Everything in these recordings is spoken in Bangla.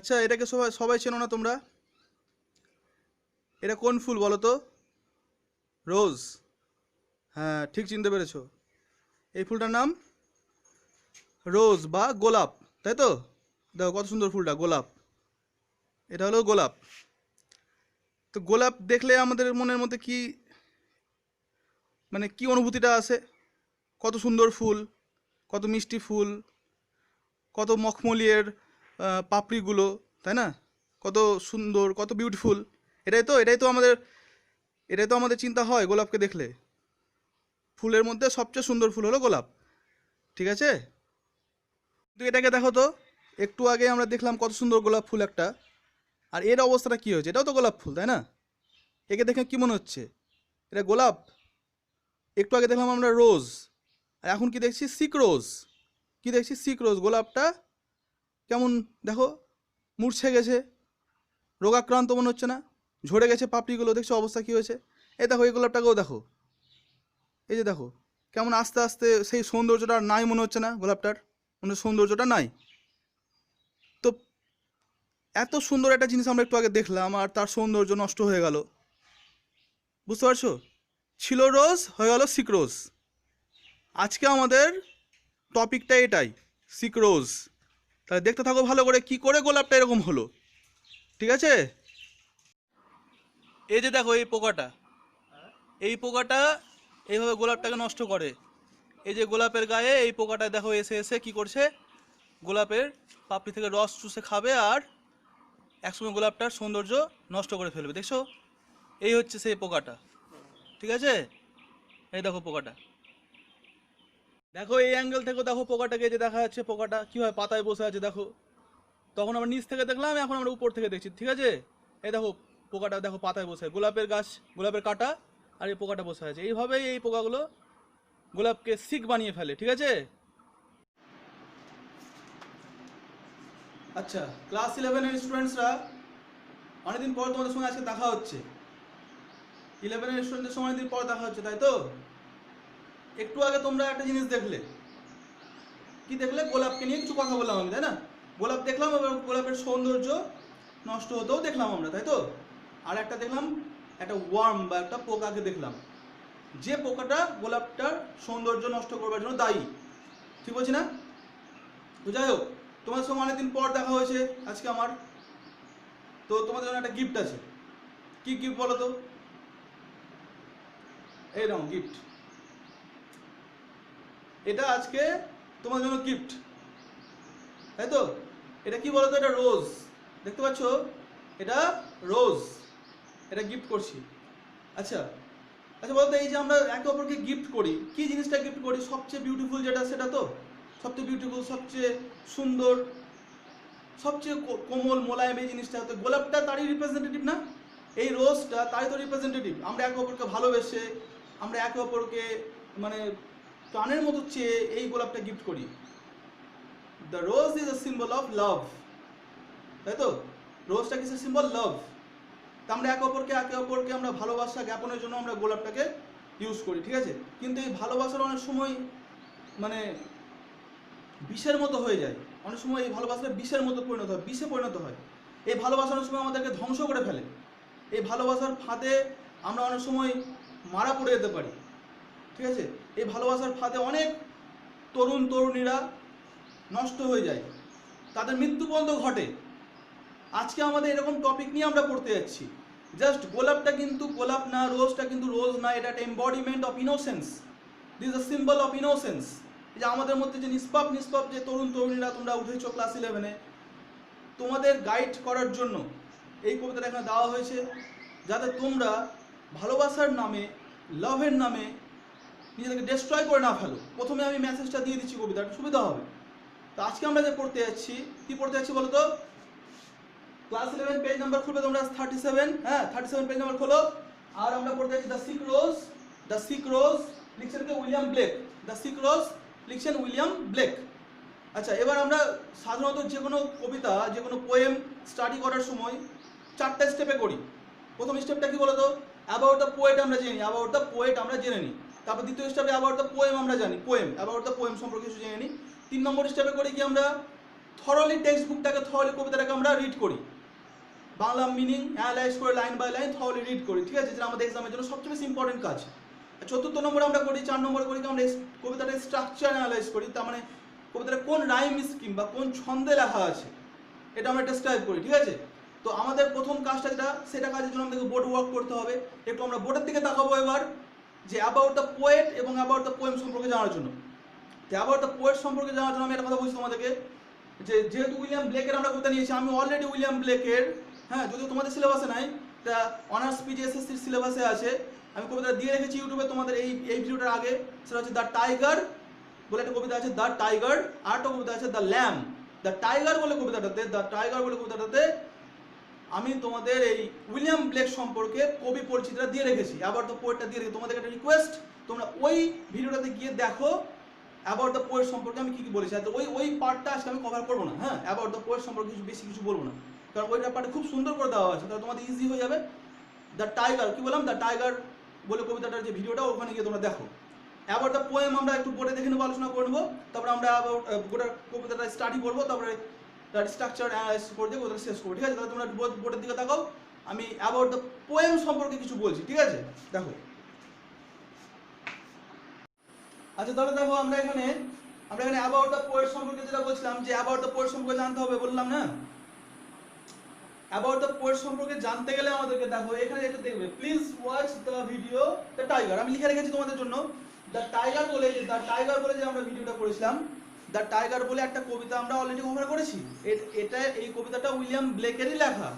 আচ্ছা, এটাকে সবাই সবাই চেনো না তোমরা? এটা কোন ফুল বলো তো? রোজ। হ্যাঁ, ঠিক চিনতে পেরেছো। এই ফুলটার নাম রোজ বা গোলাপ, তাই তো? দেখো কত সুন্দর ফুলটা, গোলাপ। এটা হলো গোলাপ। তো গোলাপ দেখলে আমাদের মনের মধ্যে কি, মানে কি অনুভূতিটা আসে? কত সুন্দর ফুল, কত মিষ্টি ফুল, কত মখমলিয়ের পাপড়িগুলো, তাই না? কত সুন্দর, কত বিউটিফুল। এটাই তো আমাদের চিন্তা হয় গোলাপকে দেখলে। ফুলের মধ্যে সবচেয়ে সুন্দর ফুল হলো গোলাপ, ঠিক আছে? কিন্তু এটাকে দেখো তো, একটু আগে আমরা দেখলাম কত সুন্দর গোলাপ ফুল একটা, আর এর অবস্থাটা কি হয়েছে? এটাও তো গোলাপ ফুল, তাই না? একে দেখে কি মনে হচ্ছে? এটা গোলাপ। একটু আগে দেখলাম আমরা রোজ, আর এখন কি দেখছি? সিক রোজ। কি দেখছি? সিক রোজ। গোলাপটা কেমন দেখো, মূর্ছে গেছে, রোগাক্রান্ত মনে হচ্ছে না? ঝরে গেছে পাপড়িগুলো, দেখছো অবস্থা কি হয়েছে? এই দেখো, এই গোলাপটাকেও দেখো, এই যে দেখো কেমন আস্তে আস্তে সেই সৌন্দর্যটা আর নাই মনে হচ্ছে না? গোলাপটার মনে হয় সৌন্দর্যটা নাই। তো এত সুন্দর একটা জিনিস আমরা একটু আগে দেখলাম, আর তার সৌন্দর্য নষ্ট হয়ে গেল। বুঝতে পারছো? ছিল রোজ, হয়ে গেল সিক রোজ। আজকে আমাদের টপিকটা এটাই, সিক রোজ। তাহলে দেখতে থাকো ভালো করে, কি করে গোলাপটা এরকম হলো, ঠিক আছে? এই যে দেখো, এই পোকাটা এইভাবে গোলাপটাকে নষ্ট করে। এই যে গোলাপের গায়ে এই পোকাটা দেখো এসে এসে কি করছে? গোলাপের পাপড়ি থেকে রস চুষে খাবে, আর একসময় গোলাপটার সৌন্দর্য নষ্ট করে ফেলবে, দেখছো? এই হচ্ছে সেই পোকাটা, ঠিক আছে? এই দেখো পোকাটা, দেখো এই অ্যাঙ্গেল থেকে দেখো পোকাটাকে, যে দেখা যাচ্ছে পোকাটা কীভাবে পাতায় বসে আছে দেখো। তখন আমরা নিচ থেকে দেখলাম, এখন আমরা উপর থেকে দেখছি, ঠিক আছে? এই দেখো পোকাটা, দেখো পাতায় বসে, গোলাপের গাছ, গোলাপের কাঁটা, আর এই পোকাটা বসে আছে। এইভাবেই এই পোকাগুলো গোলাপকে সিক বানিয়ে ফেলে, ঠিক আছে? আচ্ছা, ক্লাস 11-এর স্টুডেন্টসরা, অনেকদিন পর তোমাদের সঙ্গে আজকে দেখা হচ্ছে। 11-এর স্টুডেন্টদের সঙ্গে অনেকদিন পর দেখা হচ্ছে, তাই তো? একটু আগে তোমরা একটা জিনিস দেখলে। কি দেখলে? গোলাপকে নিয়ে কিছু কথা বললাম আমি, তাই না? গোলাপ দেখলাম, এবং গোলাপের সৌন্দর্য নষ্ট হতেও দেখলাম আমরা, তাই তো? আর একটা দেখলাম, একটা ওয়ার্ম বা একটা পোকাকে দেখলাম, যে পোকাটা গোলাপটার সৌন্দর্য নষ্ট করবার জন্য দায়ী। ঠিক বলছি না? তো যাই হোক, তোমাদের সঙ্গে অনেকদিন পর দেখা হয়েছে আজকে আমার। তো তোমাদের জন্য একটা গিফট আছে। কি গিফট বলো তো? এই নাও গিফট। এটা আজকে তোমার জন্য গিফট, তাই তো? এটা কি বলো তো? এটা রোজ, দেখতে পাচ্ছ? এটা রোজ, এটা গিফট করছি। আচ্ছা আচ্ছা, বলতো এই যে আমরা একে অপরকে গিফট করি, কি জিনিসটা গিফট করি? সবচেয়ে বিউটিফুল যেটা, সেটা তো সবচেয়ে বিউটিফুল, সবচেয়ে সুন্দর, সবচেয়ে কোমল মোলায়েম এই জিনিসটা। তো গোলাপটা তারই রিপ্রেজেন্টেটিভ না? এই রোজটা তারই তো রিপ্রেজেন্টেটিভ। আমরা একে অপরকে ভালোবেসে, আমরা একে অপরকে মানে প্রাণের মতো চেয়ে এই গোলাপটা গিফট করি। The rose is a symbol of love, তাই তো? রোজটা কিসের সিম্বল? লাভ। তা আমরা একে অপরকে আমরা ভালোবাসা জ্ঞাপনের জন্য আমরা গোলাপটাকে ইউজ করি, ঠিক আছে? কিন্তু এই ভালোবাসার অনেক সময় মানে বিষের মতো হয়ে যায়। অনেক সময় এই ভালোবাসাটা বিষের মতো পরিণত হয়, বিষে পরিণত হয়। এই ভালোবাসা অনেক সময় আমাদেরকে ধ্বংস করে ফেলে। এই ভালোবাসার ফাঁদে আমরা অনেক সময় মারা পড়ে যেতে পারি, ঠিক আছে? এই ভালোবাসার ফাঁদে অনেক তরুণ তরুণীরা নষ্ট হয়ে যায়, তাদের মৃত্যু পর্যন্ত ঘটে। আজকে আমাদের এরকম টপিক নিয়ে আমরা পড়তে যাচ্ছি। জাস্ট গোলাপটা কিন্তু গোলাপ না, রোজটা কিন্তু রোজ না, এটা একটা embodiment of innocence. This a symbol of innocence. যে আমাদের মধ্যে যে নিষ্পাপ নিষ্পাপ যে তরুণ তরুণীরা তোমরা উঠেছো ক্লাস 11-এ, তোমাদের গাইড করার জন্য এই কবিতাটা এখানে দেওয়া হয়েছে, যাতে তোমরা ভালোবাসার নামে, লাভের নামে নিজেদেরকে ডিস্ট্রয় করে না ফেলো। প্রথমে আমি মেসেজটা দিয়ে দিচ্ছি, কবিতাটা সুবিধা হবে। তো আজকে আমরা যে পড়তে যাচ্ছি, কি পড়তে যাচ্ছি বলো তো? ক্লাস 11 পেজ নাম্বার খুলবে তোমরা 37, হ্যাঁ 37 পেজ নাম্বার খোলো। আর আমরা পড়তে যাচ্ছি the sick rose. The sick rose লিখছেন কে? William Blake. The sick rose লিখছেন উইলিয়াম ব্লেক। আচ্ছা, এবার আমরা সাধারণত যে কোনো কবিতা, যে কোনো পোয়েম স্টাডি করার সময় 4টা স্টেপে করি। প্রথম স্টেপটা কি বলো তো? অ্যাবাউট দ্য পোয়েট আমরা জেনে নিই, অ্যাবাউট দ্য পোয়েট আমরা জেনে নিই। তারপর দ্বিতীয় স্টেপে অ্যাবাউট দ্য পোয়েম আমরা জানি, পোয়েম, অ্যাবাউট দ্য পোয়েম সম্পর্কে কিছু জেনে নিই। 3 নম্বর স্টেপে করি কি আমরা? থরলি টেক্সট বুকটাকে থরলি কবিতাটাকে আমরা রিড করি, বাংলা মিনিং অ্যানালাইজ করে line by line thoroughly read করি, ঠিক আছে, যেটা আমাদের এক্সামের জন্য সবচেয়ে বেশি ইম্পর্টেন্ট কাজ। চতুর্থ নম্বরে আমরা করি, 4 নম্বরে করি আমরা কবিতাটার স্ট্রাকচার অ্যানালাইজ করি, তার মানে কবিতাটা কোন রাইম স্কিম বা কোন ছন্দে লেখা আছে এটা আমরা ডেসক্রাইব করি, ঠিক আছে। তো আমাদের প্রথম কাজটা যেটা, সেটা কাজের জন্য আমাদেরকে বোর্ড ওয়ার্ক করতে হবে। একটু আমরা বোর্ডের দিকে তাকাবো এবার, যে অ্যাবাউট দ্য পোয়েট এবং অ্যাবাউট দ্য পোয়েম সম্পর্কে জানার জন্য। তো অ্যাবাউট দ্য পোয়েট সম্পর্কে জানার জন্য আমি একটা কথা বলছি তোমাদেরকে, যে যেহেতু উইলিয়াম ব্লেকের আমরা কবিতা নিয়েছি, আমি অলরেডি উইলিয়াম ব্লেকের, হ্যাঁ, যদিও তোমাদের সিলেবাসে নাই, তা অনার্স পিজি এসএসসির সিলেবাসে আছে, আমি কবিতা দিয়ে রেখেছি ইউটিউবে তোমাদের এই ভিডিওটার আগে। সেটা হচ্ছে দ্য টাইগার বলে একটা কবিতা আছে, দ্য টাইগার। আর একটা কবিতা আছে দ্য ল্যাম। দ্য টাইগার বলে কবিতাটাতে আমি তোমাদের এই উইলিয়াম ব্লেক সম্পর্কে কবি পরিচিতিটা দিয়ে রেখেছি, অ্যাবাউট দ্য পোয়েটটা দিয়ে রেখেছি। তোমাদের একটা রিকোয়েস্ট, তোমরা ওই ভিডিওটাতে গিয়ে দেখো অ্যাবাউট দ্য পোয়েট সম্পর্কে আমি কি বলেছি। আর ওই পার্টটা আজকে আমি কভার করবো না, হ্যাঁ, অ্যাবাউট দ্য পোয়েট সম্পর্কে বেশি কিছু বলবো না, কারণ ওইটা পার্টে খুব সুন্দর করে দেওয়া আছে, তাহলে তোমাদের ইজি হয়ে যাবে। দ্য টাইগার, কি বললাম, দ্য টাইগার বলে কবিতাটার যে ভিডিওটা, ওখানে গিয়ে তোমরা দেখো। অ্যাবাউট দ্য পোয়েম আমরা একটু পরে দেখে নেবো, আলোচনা করে নেবো, তারপরে আমরা গোটা কবিতাটা স্টাডি করবো, তারপরে তার স্ট্রাকচার অ্যানালাইজ করে দিয়ে কবিতাটা শেষ করবো, ঠিক আছে। তাহলে তোমরা বোর্ডের দিকে তাকাও, আমি অ্যাবাউট দ্য পোয়েম সম্পর্কে কিছু বলছি, ঠিক আছে, দেখো। আচ্ছা তাহলে দেখো, আমরা এখানে অ্যাবাউট দ্য পোয়েট সম্পর্কে যেটা বলছিলাম, যে অ্যাবাউট দ্য পোয়েট সম্পর্কে জানতে হবে বললাম না। অ্যাবাউট দ্য পোয়েট সম্পর্কে জানতে গেলে আমাদেরকে দেখো এখানে এটা দেখবে, please watch the video the tiger. আমি লিখে রেখেছি তোমাদের জন্য দ্য টাইগার বলে, যে আমরা ভিডিওটা করেছিলাম, দ্য টাইগার বলে একটা কবিতা আমরা অলরেডি কভার করেছি। এই কবিতাটা উইলিয়াম ব্লেকেরই লেখা।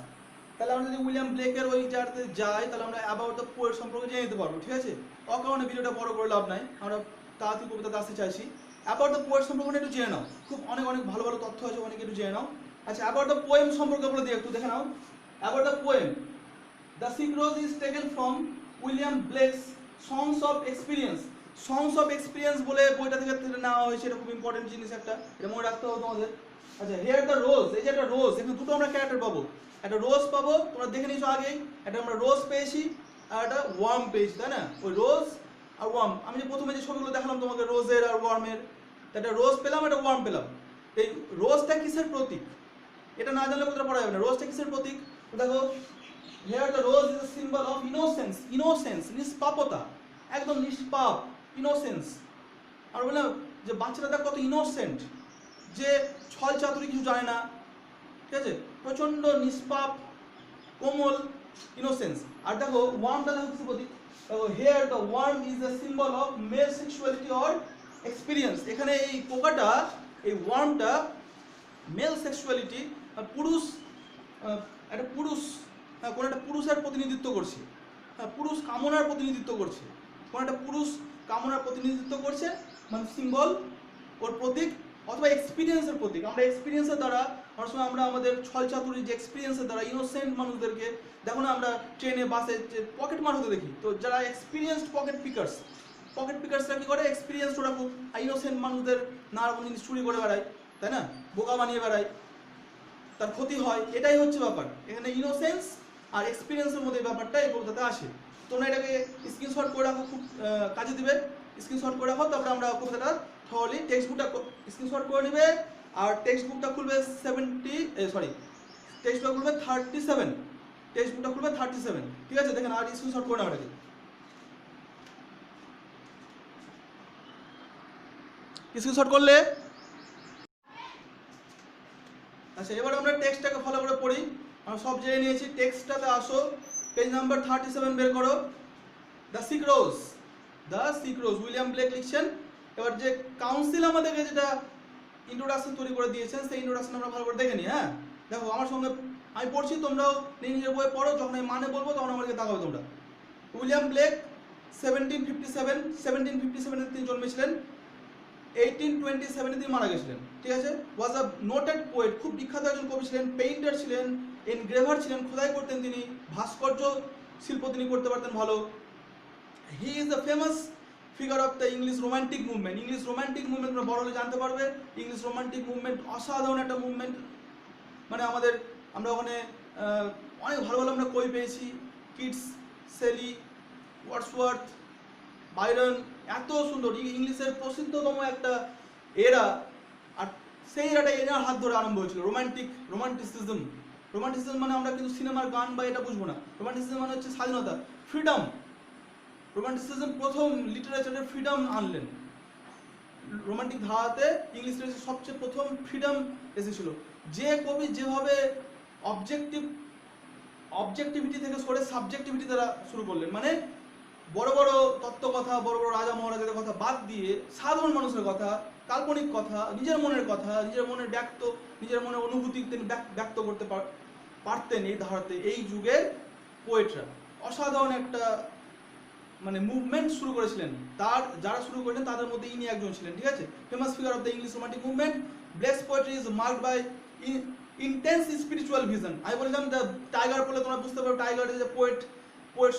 তাহলে আমরা যদি উইলিয়াম ব্লেকের ওই জায়গাতে যাই, তাহলে আমরা অ্যাবাউট দ্য পোয়েট সম্পর্কে জেনে নিতে পারবো, ঠিক আছে। অকারণে ভিডিওটা বড় করে লাভ নাই, আমরা তাড়াতাড়ি কবিতাতে আসতে চাইছি। অ্যাবাউট দ্য পোয়েট সম্পর্কে একটু জেনে নাও, খুব অনেক ভালো ভালো তথ্য আছে, অনেক একটু জেনে নাও। আচ্ছা, অ্যাবাউট দ্য পোয়েম সম্পর্কে বলে দিই, একটু দেখে নাও। About the poem, the sick rose is taken from William Blake's songs of experience. Songs of experience বলে বইটা থেকে নেওয়া হয়েছে, এটা খুব ইম্পর্টেন্ট জিনিস একটা, এটা মনে রাখতে হবে তোমাদের। আচ্ছা, হিয়ার দ্য রোজ, এই যে একটা রোজ, এখানে দুটো আমরা ক্যারেক্টার পাবো, একটা রোজ পাবো, তোমরা দেখে নিয়েছো আগেই, একটা আমরা রোজ পেয়েছি আর একটা ওয়ার্ম পেয়েছি, তাই না। ওই রোজ আর ওয়ার্ম, আমি যে প্রথমে যে ছবিগুলো দেখালাম তোমাকে রোজের আর ওয়ার্মের, একটা রোজ পেলাম, একটা ওয়ার্ম পেলাম। এই রোজটা কিসের প্রতীক, এটা না জানলে কোথাও পড়া যাবে না। রোজটা কিসের প্রতীক, দেখো, here the rose is a symbol of innocence, নিষ্পাপতা, একদম নিষ্পাপ, ইনোসেন্স। আর বললাম যে বাচ্চাটা দেখ কত ইনোসেন্ট, যে ছল চাতুরি কিছু জানে না, ঠিক আছে, প্রচন্ড নিষ্পাপ, কোমল, ইনোসেন্স। আর দেখো ওয়ার্মটা দেখো কিছু প্রতীক, দেখো, here the worm is a symbol of male sexuality or experience. এখানে এই পোকাটা, এই ওয়ার্মটা মেল সেক্সুয়ালিটি, পুরুষ, একটা পুরুষ, কোন একটা পুরুষের প্রতিনিধিত্ব করছে, পুরুষ কামনার প্রতিনিধিত্ব করছে, কোন একটা পুরুষ কামনার প্রতিনিধিত্ব করছে, মানে সিম্বল, ওর প্রতীক, অথবা এক্সপিরিয়েন্সের প্রতীক। আমরা এক্সপিরিয়েন্সের দ্বারা অনেক সময় আমরা আমাদের ছল চাতুরির যে এক্সপিরিয়েন্সের দ্বারা ইনোসেন্ট মানুষদেরকে, দেখো না আমরা ট্রেনে বাসে যে পকেট মার হতে দেখি, তো যারা এক্সপিরিয়েন্সড পকেট পিকার্সরা কী করে, এক্সপিরিয়েন্স ওরা খুব, ইনোসেন্ট মানুষদের নানা রকম জিনিস চুরি করে বেড়ায়, তাই না, বোকা বানিয়ে বেড়ায়, তার ক্ষতি হয়, এটাই হচ্ছে ব্যাপার। এখানে ইনোসেন্স আর এক্সপিরিয়েন্সের মধ্যে ব্যাপারটা এই কবিতাতে আসে। তোমরা এটাকে স্ক্রিনশট করে রাখো, খুব কাজে দিবে, স্ক্রিনশট করে রাখো। তারপরে আমরা কবিতাটা থরলি টেক্সট বুকটা স্ক্রিনশট করে নেবে, আর টেক্সট বুকটা খুলবে 37, টেক্সট বুকটা খুলবে 37, ঠিক আছে, দেখেন, আর স্ক্রিনশট করে নাও এটাকে। স্ক্রিনশট করলে, আচ্ছা, এবার আমরা টেক্সটটাকে ফলো করে পড়ি। আমরা সব জেনে নিয়েছি, টেক্সটটাতে আসো, পেজ নাম্বার 37 বের করো। দ্য সিক্রোজ, উইলিয়াম ব্লেক লিখছেন। এবার যে কাউন্সিল আমাদেরকে যেটা ইন্ট্রোডাকশন তৈরি করে দিয়েছেন, সেই ইন্ট্রোডাকশন আমরা ভালো করে দেখে নিই। হ্যাঁ, দেখো, আমার সঙ্গে আমি পড়ছি, তোমরাও নিজের বই পড়ো, যখন আমি মানে বলবো তখন আমাকে তাকাবে তোমরা। উইলিয়াম ব্লেক 1757 তিনি জন্মেছিলেন, 1827 তিনি মারা গেছিলেন, ঠিক আছে। ওয়াজ আ নোটেড পোয়েট, খুব বিখ্যাত একজন কবি ছিলেন, পেইন্টার ছিলেন, এনগ্রেভার ছিলেন, খোদাই করতেন তিনি, ভাস্কর্য শিল্প তিনি করতে পারতেন ভালো। He is the famous figure of the English romantic movement. তোমরা বড় হলে জানতে পারবে, ইংলিশ রোমান্টিক মুভমেন্ট অসাধারণ একটা মুভমেন্ট, মানে আমরা ওখানে অনেক ভালো আমরা কবি পেয়েছি, কিটস, শেলি, ওয়ার্ডসওয়ার্থ, বাইরন, এত সুন্দর, ইংলিশের প্রসিদ্ধতম একটা এরা। আর সেই একটা এনার হাত ধরে আরম্ভ হয়েছিল রোমান্টিসিজম। রোমান্টিসিজম মানে আমরা কিন্তু সিনেমার গান বা এটা বুঝবো না। রোমান্টিসিজম মানে হচ্ছে স্বাধীনতা, ফ্রিডম। রোমান্টিসিজম প্রথম লিটারেচারের ফ্রিডম আনলেন। রোমান্টিক ধারাতে ইংলিশ লিটারেচার সবচেয়ে প্রথম ফ্রিডম এসেছিল। যে কবি যেভাবে অবজেক্টিভিটি থেকে সরে সাবজেক্টিভিটি তারা শুরু করলেন, মানে বড় বড় তত্ত্ব কথা, বড় বড় রাজা মহারাজাদের কথা বাদ দিয়ে সাধারণ মানুষের কথা, কাল্পনিক কথা, নিজের মনের কথা, নিজের মনের নিজের মনের অনুভূতি তিনি ব্যক্ত করতে পারতেন এই ধারাতে। এই যুগের পোয়েটরা অসাধারণ একটা মানে মুভমেন্ট শুরু করেছিলেন। যারা শুরু করেছেন তাদের মধ্যে ইনি একজন ছিলেন, ঠিক আছে। Famous figure of the English romantic movement. Blake's poetry is marked by intense spiritual vision. আমি বললাম দ্য টাইগার বলে তোমরা বুঝতে পারো টাইগারের যে পোয়েট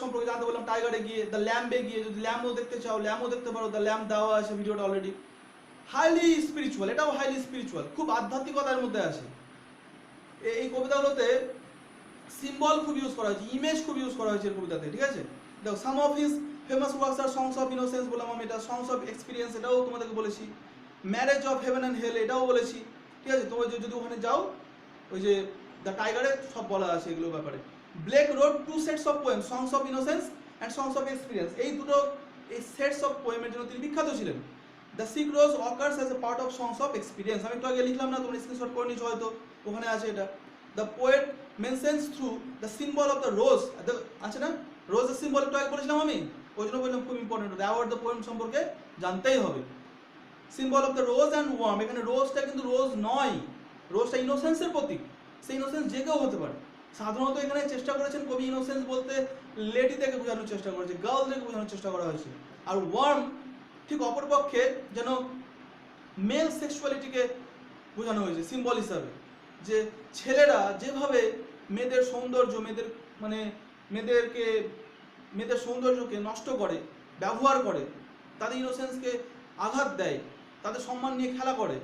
সম্পর্কে জানতে বললাম। টাইগারে গিয়ে, দ্য ল্যাম্বে গিয়ে, যদি ল্যাম্বও দেখতে চাও ল্যাম্বও দেখতে পারো, দ্য ল্যাম্ব দেওয়া আছে ভিডিওটা অলরেডি। হাইলি স্পিরিচুয়াল, এটাও হাইলি স্পিরিচুয়াল, খুব আধ্যাত্মিকতার মধ্যে আছে। এই কবিতাগুলোতে সিম্বল খুব ইউজ করা হয়েছে, ইমেজ খুব ইউজ করা হয়েছে এই কবিতাতে, ঠিক আছে। দেখো some of his famous works আর সংস অফ ইনোসেন্স বললাম আমি, এটা সংস অফ এক্সপিরিয়েন্স এটাও তোমাদেরকে বলেছি। Marriage of heaven and hell এটাও বলেছি, ঠিক আছে। তোমরা যদি ওখানে যাও ওই যে দ্য টাইগারে সব বলা আছে এগুলো ব্যাপারে। Blake road 2 sets of poem, songs of innocence and songs of experience. এই দুটো এই সেটস অফ পোয়েমের জন্য তিনি বিখ্যাত ছিলেন। The sick rose occurs as a part of songs of experience. আমি একটু আগে লিখলাম না, তোমরা স্ক্রিনশট করে নিয়েছো হয়তো, ওখানে আছে এটা। The poet mentions through the symbol of the rose, আছে না রোজের সিম্বল, একটু আগে বলেছিলাম আমি, ওই জন্য বললাম খুব ইম্পর্টেন্ট, অ্যাওয়ার্ড দ্য পোয়েম সম্পর্কে জানতেই হবে। Symbol of the rose and worm, এখানে রোজটা কিন্তু রোজ নয়, রোজটা ইনোসেন্সের প্রতীক। সেই ইনোসেন্স যে কেউ হতে পারে। সাধারণত এখানে চেষ্টা করেছেন কবি ইনোসেন্স বলতে লেডিদেরকে বোঝানোর চেষ্টা করেছে, গার্লদেরকে বোঝানোর চেষ্টা করা হয়েছে। আর ওয়ার্ম ঠিক অপরপক্ষে যেন মেল সেক্সুয়ালিটিকে বোঝানো হয়েছে সিম্বল হিসাবে, যে ছেলেরা যেভাবে মেয়েদের সৌন্দর্য, মেয়েদের সৌন্দর্যকে নষ্ট করে, ব্যবহার করে, তাদের ইনোসেন্সকে আঘাত দেয়, তাদের সম্মান নিয়ে খেলা করে,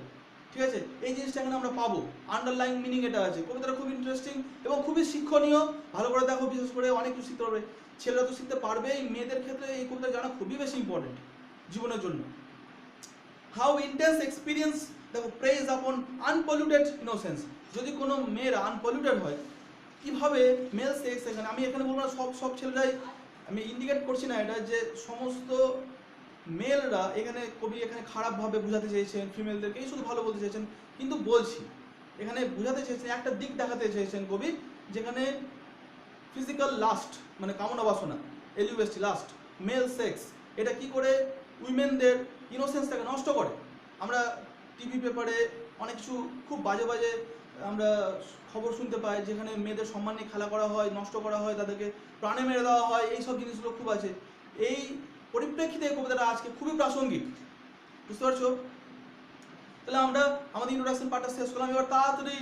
ঠিক আছে। এই জিনিসটা এখানে আমরা পাবো, আন্ডারলাইন মিনিং এটা আছে। কবিতাটা খুব ইন্টারেস্টিং এবং খুবই শিক্ষণীয়। ভালো করে দেখো, বিশেষ করে অনেক কিছু শিখতে পারবে। ছেলেরা তো শিখতে পারবেই, মেয়েদের ক্ষেত্রে এই কবিতা জানা খুবই বেশি ইম্পর্টেন্ট জীবনের জন্য। হাউ ইন্টেন্স এক্সপিরিয়েন্স, দেখো প্রেজ আপন আনপলিউটেড ইনোসেন্স। যদি কোনো মেয়ের আনপলিউটেড হয়, কিভাবে মেল সেক্স, আমি এখানে বলবো না সব ছেলেরাই, আমি ইন্ডিকেট করছি না এটা যে সমস্ত মেলরা কবি এখানে খারাপভাবে বোঝাতে চেয়েছেন ফিমেলদেরকে, শুধু ভালো বলতে চেয়েছেন, কিন্তু বলছি এখানে বোঝাতে চেয়েছেন একটা দিক দেখাতে চেয়েছেন কবি, যেখানে ফিজিক্যাল লাস্ট মানে কামনা বাসনা, এলিউএসটি লাস্ট, মেল সেক্স, এটা কি করে উইমেনদের ইনোসেন্সটাকে নষ্ট করে। আমরা টিভি পেপারে অনেক কিছু খুব বাজে আমরা খবর শুনতে পাই, যেখানে মেয়েদের সম্মান নিয়ে খেলা করা হয়, নষ্ট করা হয়, তাদেরকে প্রাণে মেরে দেওয়া হয়, এইসব জিনিসগুলো খুব আছে। এই পরিপ্রেক্ষিতে এই কবিতাটা আজকে খুবই প্রাসঙ্গিক, বুঝতে পারছো। তাহলে আমরা আমাদের ইন্ট্রোডাকশন পার্টটা শেষ করলাম, এবার তাড়াতাড়ি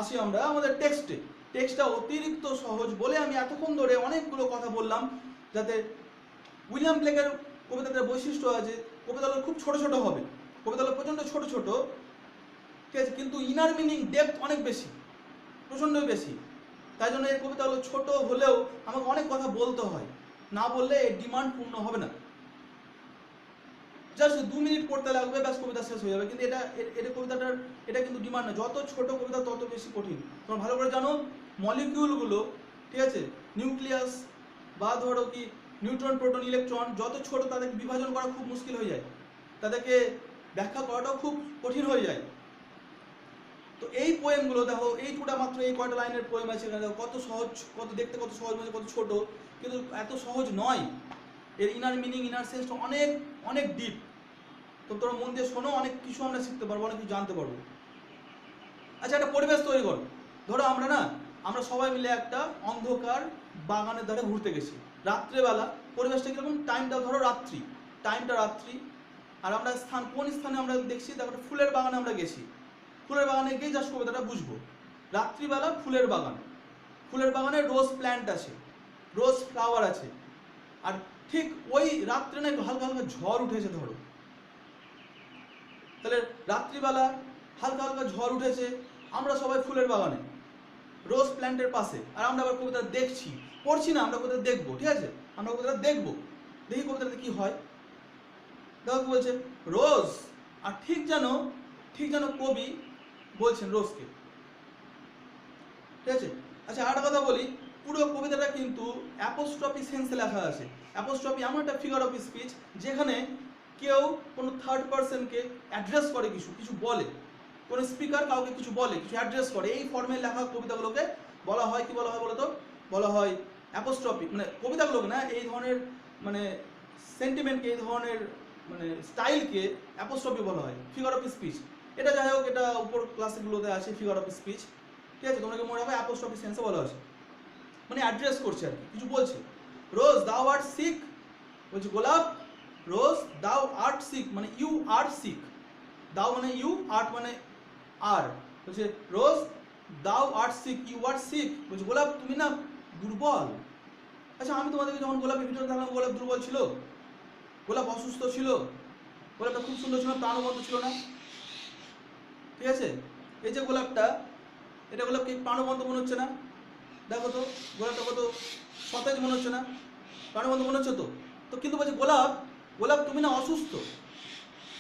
আসি আমরা আমাদের টেক্সটে। টেক্সটটা অতিরিক্ত সহজ বলে আমি এতক্ষণ ধরে অনেকগুলো কথা বললাম, যাতে উইলিয়াম ব্লেকের কবিতাটার বৈশিষ্ট্য আছে, কবিতাগুলো খুব ছোট ছোট হবে, কবিতাগুলো প্রচণ্ড ছোট ছোট, ঠিক আছে, কিন্তু ইনার মিনিং ডেপথ অনেক বেশি, প্রচণ্ডই বেশি। তাই জন্য এই কবিতাগুলো ছোট হলেও আমাকে অনেক কথা বলতে হয়, না বললে এর ডিমান্ড পূর্ণ হবে না। জাস্ট 2 মিনিট পড়তে লাগবে, ব্যাস কবিতা শেষ হয়ে যাবে। কিন্তু এটা কিন্তু ডিমান্ড না, যত ছোট কবিতা তত বেশি কঠিন। তোমরা ভালো করে জানো মলিকিউলগুলো, ঠিক আছে, নিউক্লিয়াস বা ধরো কি নিউট্রন, প্রোটন, ইলেকট্রন, যত ছোট তাদেরকে বিভাজন করা খুব মুশকিল হয়ে যায়, তাদেরকে ব্যাখ্যা করাটাও খুব কঠিন হয়ে যায়। তো এই পোয়েমগুলো দেখো, এইটুকুটা মাত্র এই কয়টা লাইনের পোয়েম আছে, কত সহজ, দেখতে কত সহজ, মানে কত ছোট, কিন্তু এত সহজ নয়। এর ইনার মিনিং, ইনার সেন্সটা অনেক অনেক ডিপ। তো তোমরা মন দিয়ে শোনো, অনেক কিছু আমরা শিখতে পারবো, অনেক কিছু জানতে পারবো। আচ্ছা, একটা পরিবেশ তৈরি করো। ধরো আমরা সবাই মিলে একটা অন্ধকার বাগানের ধারে ঘুরতে গেছি রাত্রেবেলা। পরিবেশটা কিরকম, ধরো টাইমটা রাত্রি, আর আমরা কোন স্থানে আমরা দেখছি, দেখো ফুলের বাগানে আমরা গেছি। ফুলের বাগানে গিয়ে জাস্ট কবিতাটা বুঝবো। রাত্রিবেলা ফুলের বাগানে রোজ প্ল্যান্ট আছে, রোজ ফ্লাওয়ার আছে, আর ঠিক ওই রাত্রে না একটু হালকা হালকা ঝড় উঠেছে ধরো। তাহলে রাত্রিবেলা হালকা হালকা ঝড় উঠেছে, আমরা সবাই ফুলের বাগানে রোজ প্ল্যান্টের পাশে, আর আমরা আবার কবিতা দেখছি, পড়ছি না, আমরা কবিতা দেখবো, ঠিক আছে, আমরা কবিতা দেখবো, দেখি কবিতাতে কি হয়। দেখো কি বলছে, রোজ, আর ঠিক যেন কবি বলছেন রোজকে, ঠিক আছে। আচ্ছা আরেকটা কথা বলি, পুরো কবিতাটা কিন্তু অ্যাপোস্ট্রফি সেন্সে লেখা আছে। অ্যাপোস্ট্রফি এমন একটা ফিগার অফ স্পিচ যেখানে কেউ কোনো থার্ড পার্সনকে অ্যাড্রেস করে, কিছু বলে, কোনো স্পিকার কাউকে কিছু বলে, কিছু অ্যাড্রেস করে, এই ফর্মে লেখা কবিতাগুলোকে বলা হয়, কি বলা হয় বলো তো? বলা হয় অ্যাপোস্ট্রফি। মানে কবিতাগুলোকে না, এই ধরনের মানে সেন্টিমেন্টকে, এই ধরনের মানে স্টাইলকে অ্যাপোস্ট্রফি বলা হয়, ফিগার অফ স্পিচ। এটা যাই হোক, এটা উপর ক্লাসগুলোতে আছে ফিগার অফ স্পিচ, ঠিক আছে। তোমাকে মনে রাখবে অ্যাপোস্ট্রফি সেন্সে বলা আছে, মানে অ্যাড্রেস করছে আর কি, কিছু বলছে। রোজ দাও আর্ট সিক, বলছে গোলাপ, রোজ দাও আর্ট সিক মানে ইউ আর সিক, দাও মানে ইউ, আর্ট মানে আর, বলছে rose thou art sick, you are sick, বলছে গোলাপ তুমি না দুর্বল। আচ্ছা আমি তোমাদেরকে যখন গোলাপের ভিতরে থাকলাম, গোলাপ দুর্বল ছিল? গোলাপ অসুস্থ ছিল? গোলাপটা খুব সুন্দর ছিল, প্রাণবন্ত ছিল না? ঠিক আছে, এই যে গোলাপটা, এটা গোলাপকে প্রাণবন্ত মনে হচ্ছে না? দেখো তো গোলাপটা কত সতেজ মনে হচ্ছে না? প্রাণবন্ত মনে হচ্ছে তো? তো কিন্তু বলছে গোলাপ, গোলাপ তুমি না অসুস্থ,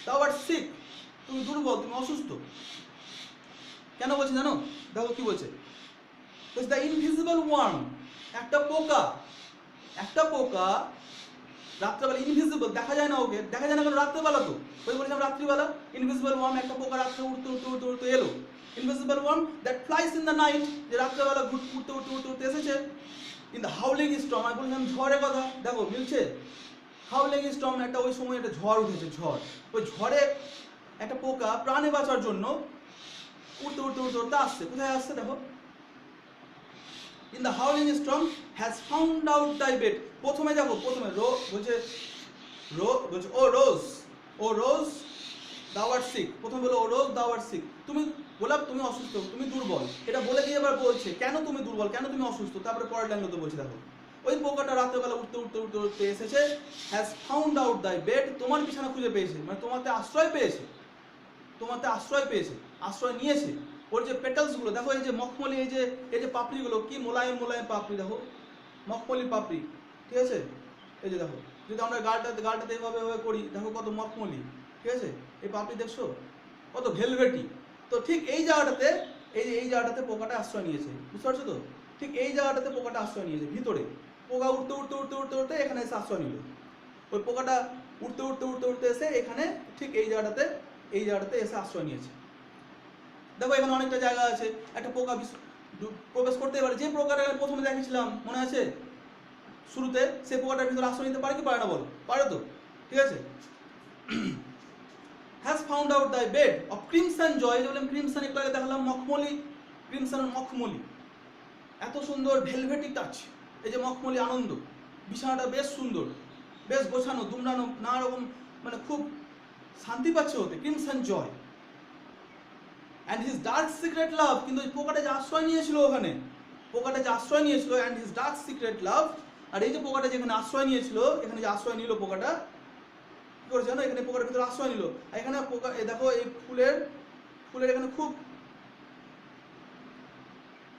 তাও আবার সিক, তুমি দুর্বল, তুমি অসুস্থ। কেন বলছে জানো? দেখো কি বলছে, বলছে দ্য ইনভিজিবল ওয়ার্ম, একটা পোকা, একটা পোকা রাত্রেবেলা, ইনভিজিবল দেখা যায় না, ওকে দেখা যায় না কেন? রাত্রেবেলা তো, ওই বলছিলাম রাত্রিবেলা। ইনভিজিবল ওয়ার্ম, একটা পোকা রাত্রে উঠতে উঠতে উঠতে উঠতে এলো। Invisible worm that flies in the night, যে রাত্রেবেলা উঠতে উঠতে উঠতে উঠতে এসেছে। ইন দ্য হাউলিং স্টর্ম, আমি বলছিলাম ঝড়ের কথা, দেখো মিলছে। হাউলিং স্টর্ম, একটা ওই সময় একটা ঝড় উঠেছে, ঝড়। ওই ঝড়ে একটা পোকা প্রাণে বাঁচার জন্য উঠতে উঠতে উঠতে উঠতে আসছে, কোথায় আসছে দেখো, in the howling storm has found out thy bed. প্রথমে দেখো, প্রথমে বলছে বলছে ও রোজ, ও রোজ দাও আর সিক, প্রথমে বলো ও রোজ দাও আর সিক, তুমি গোলাপ তুমি অসুস্থ, তুমি দুর্বল। এটা বলে দিয়ে এবার বলছে কেন তুমি দুর্বল, কেন তুমি অসুস্থ। তারপরে পরের লাইনগুলো বলছে দেখো, ওই পোকাটা রাত্রেবেলা উঠতে উঠতে উঠতে উঠতে এসেছে, has found out thy bed, তোমার বিছানা খুঁজে পেয়েছে, মানে তোমাতে আশ্রয় পেয়েছে, তোমাতে আশ্রয় পেয়েছে, আশ্রয় নিয়েছে। ওর যে পেটালসগুলো দেখো, এই যে মখমলি, এই যে পাপড়িগুলো কি মোলায়েম মোলায়েম পাপড়ি, দেখো মখমলি পাপড়ি, ঠিক আছে। এই যে দেখো, যদি আমরা গালটাতে এভাবে এভাবে করি, দেখো কত মখমলি, ঠিক আছে। এই পাপড়ি দেখছো কত ভেলভেটি। তো ঠিক এই জায়গাটাতে, এই জায়গাটাতে পোকাটা আশ্রয় নিয়েছে, বুঝতে পারছো তো? ঠিক এই জায়গাটাতে পোকাটা আশ্রয় নিয়েছে, ভিতরে। পোকা উঠতে উঠতে উঠতে উঠতে উঠতে এখানে এসে আশ্রয় নিল। ওই পোকাটা উঠতে উঠতে উঠতে উঠতে এসে এখানে ঠিক এই জায়গাটাতে এসে আশ্রয় নিয়েছে। দেখো এখানে অনেকটা জায়গা আছে, একটা পোকা প্রবেশ করতে পারে। যে পোকাটা প্রথমে দেখেছিলাম মনে আছে শুরুতে, সেই পোকাটার ভিতরে আশ্রয় নিতে পারে কি পারে না বলো? পারে তো, ঠিক আছে। Has found out the bed of crimson joy, যে বললাম ক্রিমসন একটু আগে দেখালাম, মখমলি, ক্রিমসন মখমলি, এত সুন্দর ভেলভেটি টাচ। এই যে মখমলি আনন্দ, বিছানাটা বেশ সুন্দর, বেশ গোছানো, দুমড়ানো, নানা রকম, মানে খুব শান্তি পাচ্ছে হতে, crimson joy. And his dark secret love, কিন্তু ওই পোকাটা যে আশ্রয় নিয়েছিল ওখানে, পোকাটা যে আশ্রয় নিয়েছিল, অ্যান্ড হিজ ডার্ক সিক্রেট লাভ, আর এই যে পোকাটা যেখানে আশ্রয় নিয়েছিল, এখানে যে আশ্রয় নিল পোকাটা, কি করেছে জানো? এখানে পোকাটার ভিতরে আশ্রয় নিল। আর এখানে পোকা, দেখো এই ফুলের এখানে খুব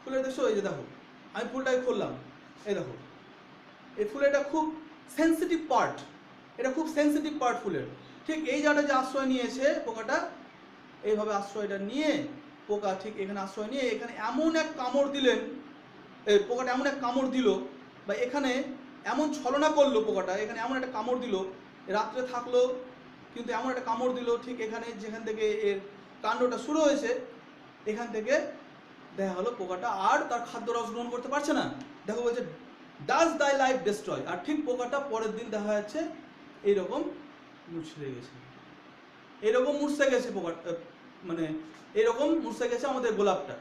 ফুলের দেখছো, এই যে দেখো আমি ফুলটাকে খুললাম, এই দেখো এই ফুলের এটা খুব সেন্সিটিভ পার্ট, এটা খুব সেন্সিটিভ পার্ট ফুলের। ঠিক এই জায়গাটা যে আশ্রয় নিয়েছে পোকাটা, এইভাবে আশ্রয়টা নিয়ে পোকা ঠিক এখানে আশ্রয় নিয়ে এখানে এমন এক কামড় দিলেন, এই পোকাটা এমন এক কামড় দিল, বা এখানে এমন ছলনা করলো পোকাটা, এখানে এমন একটা কামড় দিল, রাত্রে থাকলো কিন্তু এমন একটা কামড় দিল ঠিক এখানে, যেখান থেকে এর কাণ্ডটা শুরু হয়েছে, এখান থেকে দেখা হলো পোকাটা আর তার খাদ্য রস গ্রহণ করতে পারছে না। দেখো বলছে ডাজ দাই লাইফ ডিস্ট্রয়, আর ঠিক পোকাটা পরের দিন দেখা যাচ্ছে এইরকম মুছড়ে গেছে, এইরকম মুছড়ে গেছে পোকা, মানে এইরকম মুছড়ে গেছে আমাদের গোলাপটা।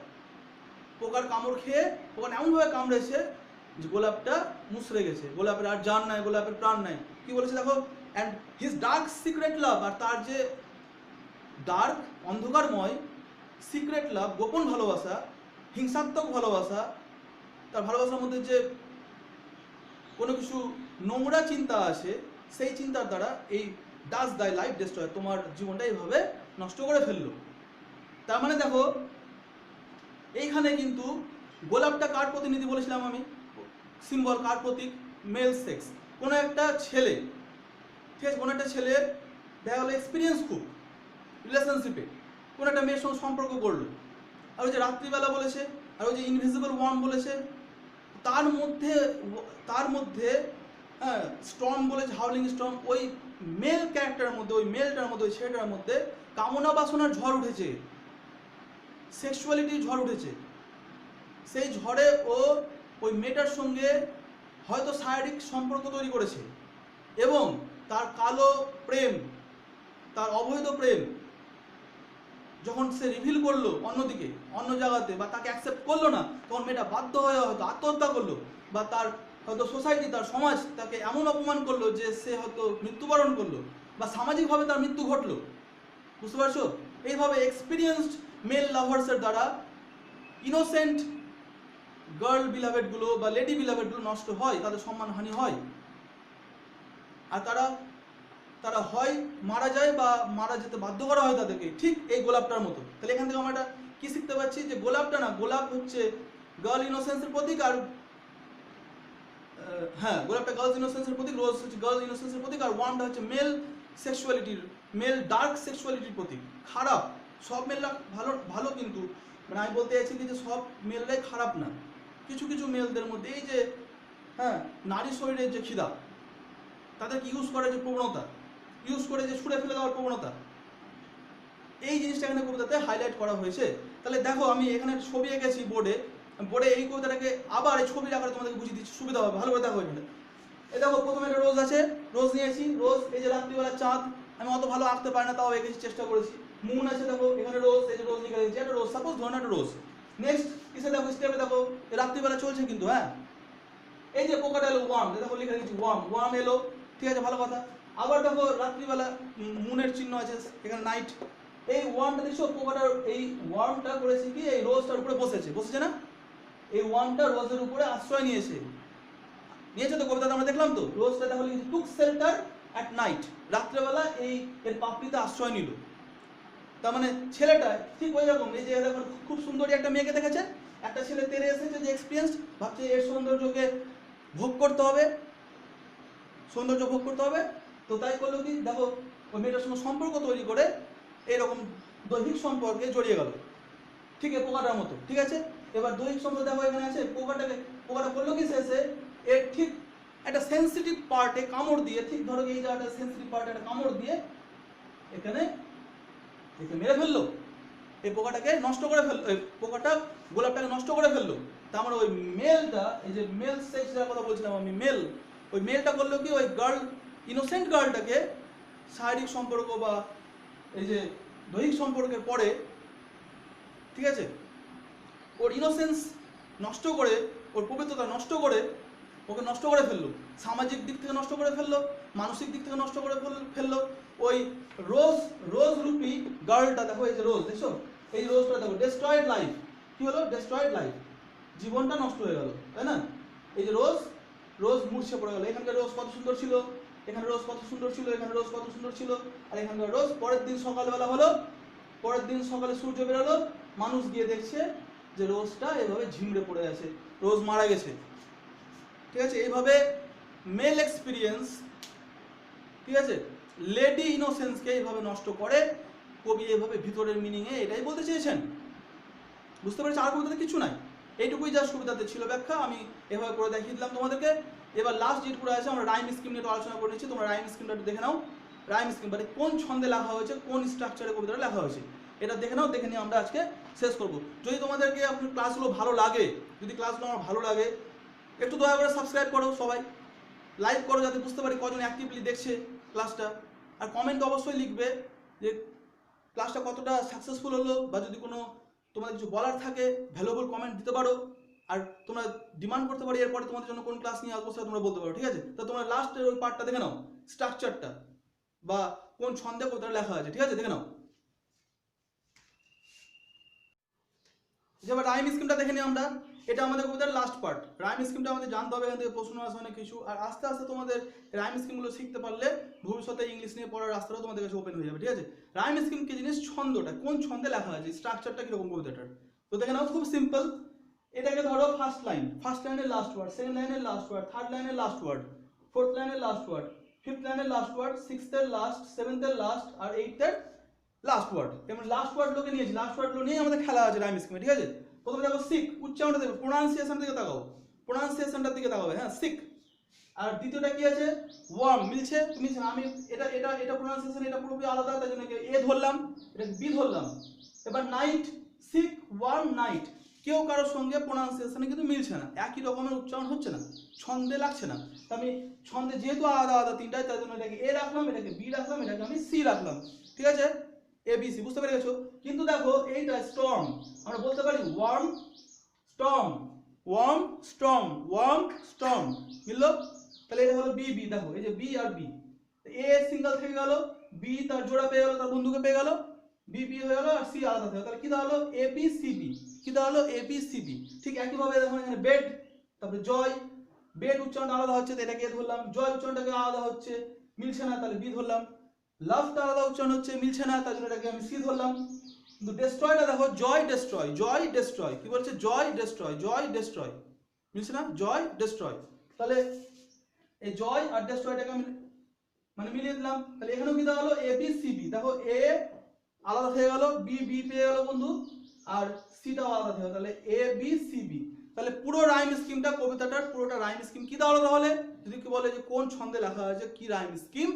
পোকার কামড় খেয়ে পোকাটা এমনভাবে কামড়েছে যে গোলাপটা মুছড়ে গেছে, গোলাপের আর জান নাই, গোলাপের প্রাণ নাই। কি বলেছে দেখো, অ্যান্ড হিজ ডার্ক সিক্রেট লাভ, আর তার যে ডার্ক অন্ধকারময় সিক্রেট লাভ, গোপন ভালোবাসা, হিংসাত্মক ভালোবাসা, তার ভালোবাসার মধ্যে যে কোনো কিছু নোংরা চিন্তা আছে, সেই চিন্তার দ্বারা এই ডাজ দাই লাইফ ডিস্ট্রয়, তোমার জীবনটা এইভাবে নষ্ট করে ফেললো। তার মানে দেখো এইখানে কিন্তু গোলাপটা কার প্রতিনিধি বলেছিলাম আমি, সিম্বল কার প্রতীক, মেল সেক্স। কোনো একটা ছেলে, ঠিক আছে, কোনো একটা ছেলের দেখা গেলো এক্সপিরিয়েন্স খুব রিলেশনশিপে, কোনো একটা মেয়ের সঙ্গে সম্পর্ক করলো, আর ওই যে রাত্রিবেলা বলেছে, আর ওই যে ইনভিজিবল ওয়ার্ম বলেছে, তার মধ্যে হ্যাঁ স্টর্ম বলেছে, হাউলিং স্টর্ম। ওই মেল ক্যারেক্টারের মধ্যে, ওই মেলটার মধ্যে, ওই ছেলেটার মধ্যে কামনা বাসনার ঝড় উঠেছে, সেক্সুয়ালিটির ঝড় উঠেছে। সেই ঝড়ে ও ওই মেয়েটার সঙ্গে হয়তো শারীরিক সম্পর্ক তৈরি করেছে, এবং তার কালো প্রেম, তার অবৈধ প্রেম যখন সে রিভিল করলো অন্যদিকে, অন্য জায়গাতে, বা তাকে অ্যাকসেপ্ট করলো না, তখন মেয়েটা বাধ্য হয়ে হয়তো আত্মহত্যা করলো, বা তার হয়তো সোসাইটি, তার সমাজ তাকে এমন অপমান করলো যে সে হয়তো মৃত্যুবরণ করলো, বা সামাজিকভাবে তার মৃত্যু ঘটলো। বুঝতে পারছো? এইভাবে এক্সপিরিয়েন্সড মেল লাভার্সের দ্বারা ইনোসেন্ট গার্ল বিলাভেডগুলো বা লেডি বিলাভেডগুলো নষ্ট হয়, তাদের সম্মানহানি হয়, আর তারা হয় মারা যায় বা মারা যেতে বাধ্য করা হয় তাদেরকে, ঠিক এই গোলাপটার মতো। তাহলে এখান থেকে আমরা একটা কি শিখতে পারছি, যে গোলাপটা না, গোলাপ হচ্ছে গার্ল ইনোসেন্সের প্রতীক, আর হ্যাঁ গোলাপটা গার্লস ইনোসেন্সের প্রতীক, রোজ হচ্ছে গার্ল ইনোসেন্সের প্রতীক, আর ওয়ানটা হচ্ছে মেল সেক্সুয়ালিটির, মেল ডার্ক সেক্সুয়ালিটির প্রতীক। খারাপ সব মেলরা ভালো কিন্তু মানে আমি বলতে চাইছি যে সব মেলরাই খারাপ না। কিছু কিছু মেলদের মধ্যে এই যে হ্যাঁ নারী শরীরের যে খিদা, তাদেরকে ইউজ করে যে প্রবণতা, ইউজ করে যে ছুঁড়ে ফেলে দেওয়ার প্রবণতা, এই জিনিসটা এখানে কবিতাতে হাইলাইট করা হয়েছে। তাহলে দেখো আমি এখানে ছবি এঁকেছি বোর্ডে এই কবিতাটাকে আবার এই ছবির আকারে তোমাদেরকে বুঝিয়ে দিচ্ছি, সুবিধা হবে, ভালো করে দেখো এখানে। এই দেখো প্রথমে একটা রোজ আছে, রোজ নিয়েছি, রোজ এই যে রাত্রিবেলা চাঁদ, আমি অত ভালো আঁকতে পারি না, তাও এঁকেছি, চেষ্টা করেছি। মুন আছে দেখো এখানে, রোজ, এই যে রোজ লিখে দিয়েছি, একটা রোজ, সাপোজ ধরুন একটা রোজ। নেক্সট কিসে দেখো, স্টেপে দেখো রাত্রিবেলা চলছে কিন্তু, হ্যাঁ এই যে পোকাটা এলো ওয়ার্ম, দেখো লিখে দিচ্ছি ওয়ার্ম এলো, ঠিক আছে, ভালো কথা। আবার দেখো রাত্রিবেলা মুনের চিহ্ন আছে এখানে, নাইট। এই ওয়ার্মটা দেখছো, পোকাটার এই ওয়ার্মটা করেছে কি, এই রোজটার উপরে বসেছে না, এই ওয়ার্মটা রোজের উপরে আশ্রয় নিয়েছে তো, কবিতাটা আমরা দেখলাম তো। রোজটা দেখো লিখেছি টুক শেল্টার অ্যাট নাইট, রাত্রেবেলা এর পাপড়িতে আশ্রয় নিল। তার মানে ছেলেটা ঠিক ওই রকম, এই যে দেখো খুব সুন্দরী একটা মেয়েকে দেখেছে, একটা ছেলে তেরে এসেছে যে এক্সপিরিয়েন্স, ভাবছে এর সৌন্দর্যকে ভোগ করতে হবে, সৌন্দর্য ভোগ করতে হবে, তো তাই করলো কি, দেখো ওই মেয়েটার সঙ্গে সম্পর্ক তৈরি করে এইরকম দৈহিক সম্পর্কে জড়িয়ে গেল, ঠিক আছে, পোকাটার মতো, ঠিক আছে। এবার দৈহিক সম্পর্ক দেখো এখানে আছে, পোকাটা করলো কি, শেষে এর ঠিক একটা সেন্সিটিভ পার্টে কামড় দিয়ে, ঠিক ধরো এই জায়গাটা সেন্সিটিভ পার্টে একটা কামড় দিয়ে এখানে মেরে ফেললো, এই পোকাটাকে নষ্ট করে ফেললো, পোকাটা গোলাপটাকে নষ্ট করে ফেললো। তার মানে ওই মেলটা, এই যে মেল সেক্সের কথা বলছিলাম আমি, ওই মেলটা করলো কি, ওই গার্ল, ইনোসেন্ট গার্লটাকে শারীরিক সম্পর্ক বা এই যে দৈহিক সম্পর্কের পরে, ঠিক আছে, ওর ইনোসেন্স নষ্ট করে, ওর পবিত্রতা নষ্ট করে, ওকে নষ্ট করে ফেললো, সামাজিক দিক থেকে নষ্ট করে ফেললো, মানসিক দিক থেকে নষ্ট করে ফেললো। ওই রোজ রূপী গার্লটা দেখো, এই যে রোজ দেখছো, এই রোজটা দেখো, ডেস্ট্রয়েড লাইফ, কি হলো, ডেস্ট্রয়েড লাইফ, জীবনটা নষ্ট হয়ে গেল, তাই না। এই যে রোজ মূর্ছে পড়ে গেল। এখানকার রোজ কত সুন্দর ছিল, এখানে রোজ কত সুন্দর ছিল, এখানে রোজ কত সুন্দর ছিল, আর এখানকার রোজ। পরের দিন সকালবেলা হলো, পরের দিন সকালে সূর্য বেরোলো, মানুষ গিয়ে দেখছে যে রোজটা এভাবে ঝিমড়ে পড়ে আছে, রোজ মারা গেছে, ঠিক আছে। এইভাবে মেল এক্সপিরিয়েন্স, ঠিক আছে, লেডি ইনোসেন্সকে এইভাবে নষ্ট করে কবি, এইভাবে ভিতরের মিনিংয়ে এটাই বলতে চেয়েছেন। বুঝতে পেরেছি? আর কবিতাতে কিছু নাই, এইটুকুই যা কবিতাতে ছিল ব্যাখ্যা, আমি এভাবে করে দেখিয়ে দিলাম তোমাদেরকে। এবার লাস্ট যেটুকু আছে, আমরা রাইম স্কিম নিয়ে আলোচনা করে নিচ্ছি, তোমরা রাইম স্কিমটা একটু দেখে নাও। রাইম স্কিম মানে কোন ছন্দে লেখা হয়েছে, কোন স্ট্রাকচারে কবিতাটা লেখা হয়েছে, এটা দেখে নাও। দেখে নিয়ে আমরা আজকে শেষ করব। যদি তোমাদেরকে আপনার ক্লাসগুলো ভালো লাগে, যদি ক্লাসগুলো আমার ভালো লাগে, একটু দয়া করে সাবস্ক্রাইব করো, সবাই লাইক করো, যাতে বুঝতে পারি কজন অ্যাক্টিভলি দেখছে ক্লাসটা। আর কমেন্ট অবশ্যই লিখবে যে ক্লাসটা কতটা সাকসেসফুল হলো, বা যদি কোনো তোমাদের কিছু বলার থাকে ভ্যালুয়েবল কমেন্ট দিতে পারো। আর তোমরা ডিমান্ড করতে পারো এরপরে তোমাদের জন্য কোন ক্লাস নিয়ে আসবো, সেটা তোমরা বলতে পারো, ঠিক আছে। তো তোমরা লাস্টের ওই পার্টটা দেখে নাও, স্ট্রাকচারটা বা কোন ছন্দে কোথায় লেখা আছে, ঠিক আছে, দেখে নাও। যেবার রাইম স্কিমটা দেখে নিই আমরা, এটা আমাদের কবিতার লাস্ট পার্ট। রাইম স্কিমটা আমাদের জানতে হবে, এখান থেকে প্রশ্ন আসে অনেক কিছু, আর আস্তে আস্তে তোমাদের রাইম স্কিমগুলো শিখতে পারলে ভবিষ্যতে ইংলিশ নিয়ে পড়ার রাস্তাটাও তোমাদের কাছে ওপেন হয়ে যাবে, ঠিক আছে। রাইম স্কিম কি জিনিস, ছন্দটা, কোন ছন্দে লেখা আছে, স্ট্রাকচারটা কিরকম কবিতাটার। তো দেখে নাও, খুব সিম্পল। এটাকে ধরো ফার্স্ট লাইনের লাস্ট ওয়ার্ড, সেকেন্ড লাইনের লাস্ট ওয়ার্ড, থার্ড লাইনের লাস্ট ওয়ার্ড, ফোর্থ লাইনের লাস্ট ওয়ার্ড, ফিফথ লাইনের লাস্ট ওয়ার্ড, সিক্সথের লাস্ট, সেভেন্থের লাস্ট, আর এইথের লাস্ট ওয়ার্ড, যেমন লাস্ট ওয়ার্ডগুলোকে নিয়েছি, লাস্ট ওয়ার্ডগুলো নিয়ে আমাদের খেলা আছে রাইম স্কিমে, ঠিক আছে। প্রথমে দেখো সিক, উচ্চারণটা দেখো, প্রোনাউন্সিয়েশন দিকে তাকাও, প্রোনাউন্সিয়েশনটার দিকে তাকাবে, হ্যাঁ সিক। আর দ্বিতীয়টা কি আছে, ওয়ার্ম, মিলছে মিলছে না, আমি এটা এটা এটা প্রোনাউন্সিয়েশন এটা পুরোপুরি আলাদা, তাই জন্য এ ধরলাম, এটাকে বি ধরলাম। এবার নাইট, সিক, ওয়ার্ম, নাইট, কেউ কারোর সঙ্গে প্রোনাউন্সিয়েশনে কিন্তু মিলছে না, একই রকমের উচ্চারণ হচ্ছে না, ছন্দে লাগছে না। তা আমি ছন্দে যেহেতু আলাদা আলাদা তিনটায়, তাই জন্য এটাকে এ রাখলাম, এটাকে বি রাখলাম, এটাকে আমি সি রাখলাম, ঠিক আছে, এ বি সি, বুঝতে পেরে গেছো। কিন্তু দেখো এইটা স্টর্ম, আমরা বলতে পারি worm storm, worm storm, worm storm, মিললো। তাহলে এটা হলো বি বি, দেখো এই যে বি আর বি, এ সিঙ্গেল থেকে গেল, বি তার জোড়া পেয়ে গেল, তার বন্ধুকে পেয়ে গেল, বি বি হয়ে গেল, আর সি আলাদা থেকে, তাহলে কি দাঁড়ালো এ বি সি বি, কি দাঁড়ালো এ বি সি বি। ঠিক একইভাবে দেখো এখানে বেড, তারপরে জয়, বেড উচ্চারণটা আলাদা হচ্ছে, তো এটাকে এ ধরলাম, জয় উচ্চারণটাকে আলাদা হচ্ছে, মিলছে না, তাহলে বি ধরলাম, লাভটা আলাদা উচ্চারণ হচ্ছে, মিলছে না, তার জন্য এটাকে আমি সি ধরলাম। কিন্তু ডেস্ট্রয়টা দেখো, জয় ডেস্ট্রয়, জয় ডেস্ট্রয়, কি বলছে জয় ডেস্ট্রয়, জয় ডেস্ট্রয়, মিলছে না, জয় ডেস্ট্রয়। তাহলে এই জয় আর ডেস্ট্রয়টাকে আমি মানে মিলিয়ে দিলাম, তাহলে এখানেও কি দাঁড়ালো এ বি সি বি, দেখো এ আলাদা হয়ে গেল, বি বি পেয়ে গেল বন্ধু, আর সিটাও আলাদা হয়ে গেল, তাহলে এ বি সি বি। তাহলে পুরো রাইম স্কিমটা, কবিতাটার পুরোটা রাইম স্কিম কি দাঁড়ালো তাহলে, যদি কি বলে যে কোন ছন্দে লেখা হয়েছে কি রাইম স্কিম,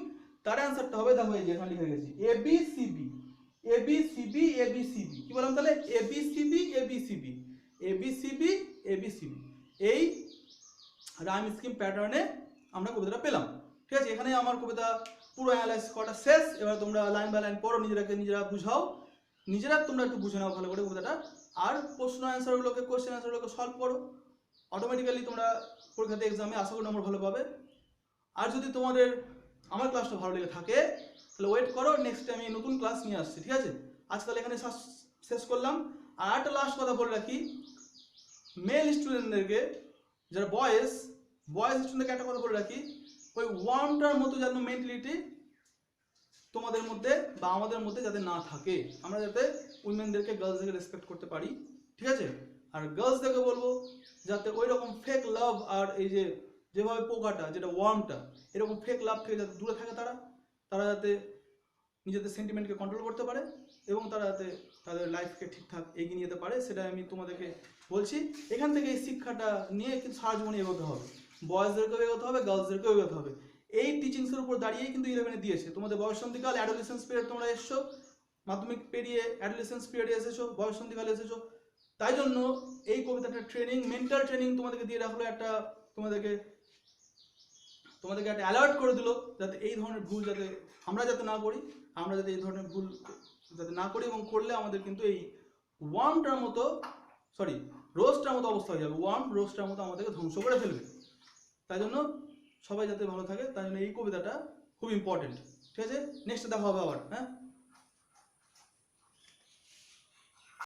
তার অ্যান্সারটা হবে দেখো এই যে এখানে লিখে গেছি A B C B, A B C B, A B C B, কি বললাম তাহলে A B C B, A B C B, A B C B, A B C B, এই রাইম স্কিম প্যাটার্নে আমরা কবিতাটা পেলাম, ঠিক আছে। এখানে আমার কবিতা পুরো অ্যানালাইসিস করাটা শেষ। এবার তোমরা লাইন বাই লাইন পড়ো, নিজেরা বুঝাও, নিজেরা তোমরা একটু বুঝে নাও ভালো করে কবিতাটা, আর প্রশ্ন অ্যান্সারগুলোকে, কোশ্চেন অ্যান্সারগুলোকে সলভ করো, অটোমেটিক্যালি তোমরা পরীক্ষাতে এক্সামে আশা করি নম্বর ভালো পাবে। আর যদি তোমাদের আমার ক্লাসটা ভালো লেগে থাকে তাহলে ওয়েট করো, নেক্সট টাইম আমি নতুন ক্লাস নিয়ে আসছি, ঠিক আছে। আজ তাহলে এখানে শেষ করলাম। আর একটা লাস্ট কথা বলে রাখি, মেল স্টুডেন্টদেরকে, যারা বয়েজ স্টুডেন্টদেরকে একটা কথা বলে রাখি, ওই ওয়ার্মটার মতো যেন মেন্টালিটি তোমাদের মধ্যে বা আমাদের মধ্যে যাতে না থাকে, আমরা যাতে উইমেনদেরকে, গার্লসদেরকে রেসপেক্ট করতে পারি, ঠিক আছে। আর গার্লসদেরকে বলবো যাতে ওই রকম ফেক লাভ, আর এই যে যেভাবে পোকাটা যেটা ওয়ার্মটা, এরকম ফেক লাভ থেকে যাতে দূরে থাকে, তারা যাতে নিজেদের সেন্টিমেন্টকে কন্ট্রোল করতে পারে, এবং তারা যাতে তাদের লাইফকে ঠিকঠাক এগিয়ে নিতে পারে, সেটা আমি তোমাদেরকে বলছি। এখান থেকে এই শিক্ষাটা নিয়ে কিন্তু সারা জীবনে এগোতে হবে, বয়েজদেরকেও এগোতে হবে, গার্লসদেরকেও এগোতে হবে। এই টিচিংসের উপর দাঁড়িয়েই কিন্তু 11-এ দিয়েছে। তোমাদের বয়ঃসন্ধিকাল, অ্যাডোলেসেন্স পিরিয়ড তোমরা এসছো, মাধ্যমিক পেরিয়ে অ্যাডোলেসেন্স পিরিয়ডে এসেছো, বয়ঃসন্ধিকালে এসেছো, তাই জন্য এই কবিতাটা ট্রেনিং, মেন্টাল ট্রেনিং তোমাদেরকে দিয়ে রাখলো, একটা তোমাদেরকে একটা অ্যালার্ট করে দিল, যাতে এই ধরনের ভুল যাতে আমরা যাতে না করি, আমরা যাতে এই ধরনের ভুল যাতে না করি, এবং করলে আমাদের কিন্তু এই ওয়ার্মটার মতো, সরি রোস্টটার মতো অবস্থা হয়ে যাবে, ওয়ার্ম রোস্টটার মতো আমাদেরকে ধ্বংস করে ফেলবে। তাই জন্য সবাই যাতে ভালো থাকে, তাই জন্য এই কবিতাটা খুব ইম্পর্টেন্ট, ঠিক আছে। নেক্সট দেখা হবে আবার, হ্যাঁ।